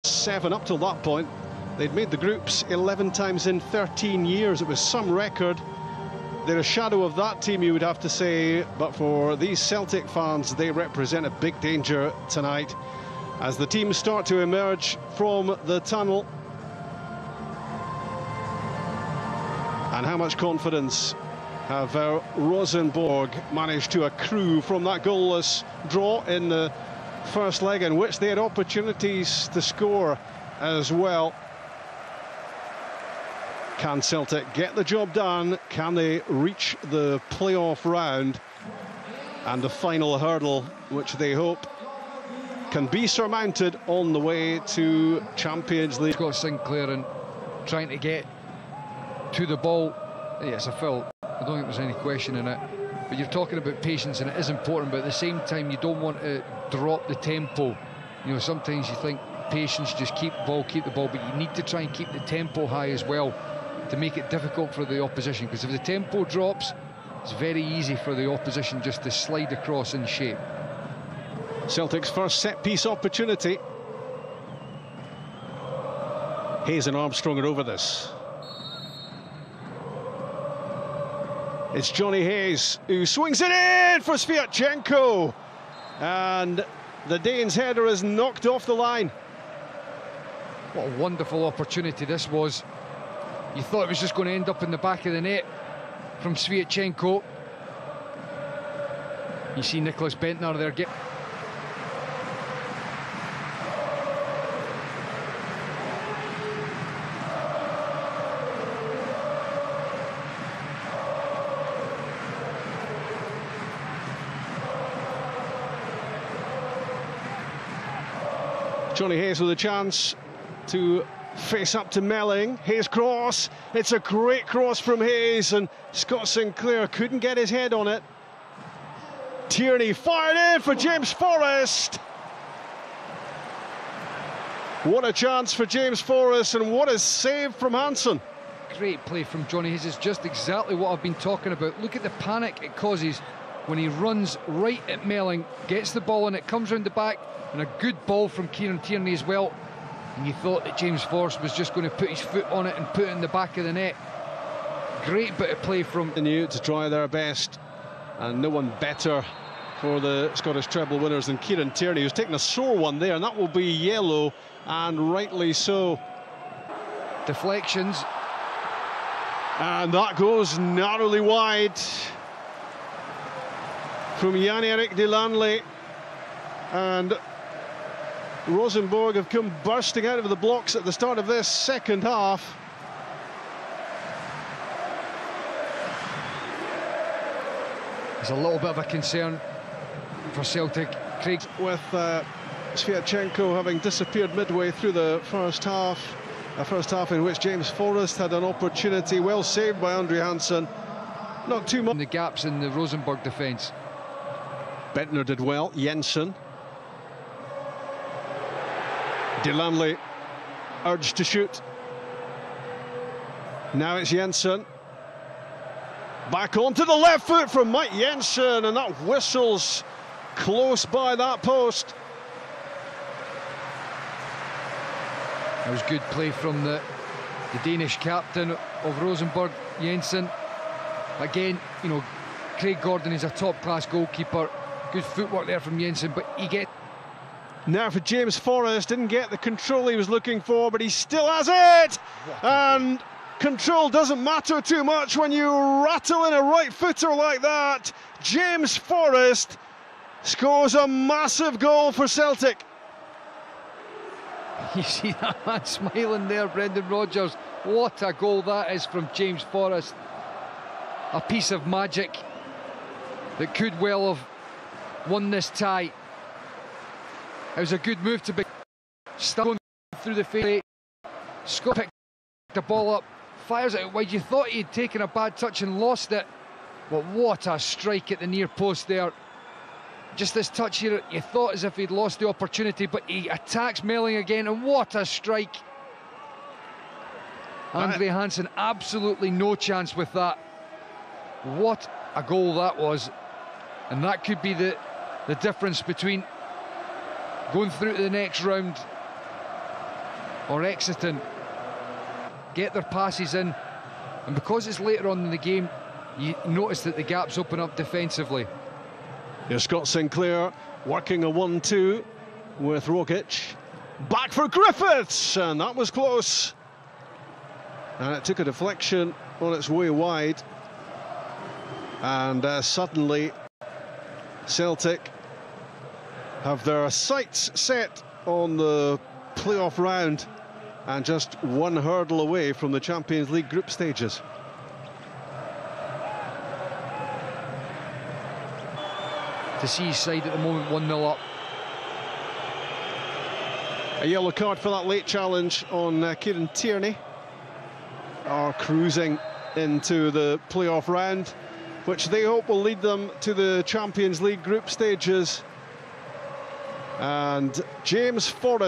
7 up till that point. They'd made the groups 11 times in 13 years. It was some record. They're a shadow of that team, you would have to say, but for these Celtic fans, they represent a big danger tonight as the teams start to emerge from the tunnel. And how much confidence have Rosenborg managed to accrue from that goalless draw in the first leg, in which they had opportunities to score as well. Can Celtic get the job done? Can they reach the playoff round? And the final hurdle, which they hope can be surmounted on the way to Champions League. Scott Sinclair and trying to get to the ball. Yeah, it's a foul. I don't think there's any question in it. But you're talking about patience, and it is important, but at the same time, you don't want to drop the tempo. You know, sometimes you think patience, just keep the ball, but you need to try and keep the tempo high as well to make it difficult for the opposition, because if the tempo drops, it's very easy for the opposition just to slide across in shape. Celtic's first set-piece opportunity. Hayes and Armstrong are over this. It's Johnny Hayes who swings it in for Sviatchenko, and the Dane's header is knocked off the line. What a wonderful opportunity this was. You thought it was just going to end up in the back of the net from Sviatchenko. You see Nicholas Bentner there get... Johnny Hayes with a chance to face up to Melling. Hayes cross. It's a great cross from Hayes, and Scott Sinclair couldn't get his head on it. Tierney fired in for James Forrest. What a chance for James Forrest, and what a save from Hansen. Great play from Johnny Hayes. It's just exactly what I've been talking about. Look at the panic it causes when he runs right at Melling, gets the ball, and it comes round the back, and a good ball from Kieran Tierney as well. And you thought that James Forrest was just going to put his foot on it and put it in the back of the net. Great bit of play from... ...to try their best, and no one better for the Scottish treble winners than Kieran Tierney, who's taken a sore one there, and that will be yellow, and rightly so. Deflections. And that goes narrowly wide from Jan-Erik Delanley, and Rosenborg have come bursting out of the blocks at the start of this second half. There's a little bit of a concern for Celtic. Craig, with Sviatchenko having disappeared midway through the first half, a first half in which James Forrest had an opportunity, well saved by Andre Hansen. Not too much. The gaps in the Rosenborg defence. Bentner did well. Jensen. Delanley urged to shoot. Now it's Jensen. Back onto the left foot from Mike Jensen, and that whistles close by that post. That was good play from the Danish captain of Rosenborg, Jensen. Again, you know, Craig Gordon is a top-class goalkeeper. Good footwork there from Jensen, but he gets... Now for James Forrest, didn't get the control he was looking for, but he still has it! And control doesn't matter too much when you rattle in a right footer like that. James Forrest scores a massive goal for Celtic. You see that man smiling there, Brendan Rodgers. What a goal that is from James Forrest. A piece of magic that could well have won this tie. It was a good move to be stuck through the face. Scott picked the ball up, fires it out wide. You thought he'd taken a bad touch and lost it. But what a strike at the near post there. Just this touch here, you thought as if he'd lost the opportunity, but he attacks Melling again, and what a strike. Andre Hansen, absolutely no chance with that. What a goal that was. And that could be the difference between going through to the next round or Exeter get their passes in, and because it's later on in the game, you notice that the gaps open up defensively. Here's Scott Sinclair working a 1-2 with Rogic. Back for Griffiths, and that was close. And it took a deflection on its way wide. And suddenly Celtic have their sights set on the playoff round and just one hurdle away from the Champions League group stages. To see his side at the moment 1-0 up. A yellow card for that late challenge on Kieran Tierney. Are cruising into the playoff round, which they hope will lead them to the Champions League group stages. And James Forrest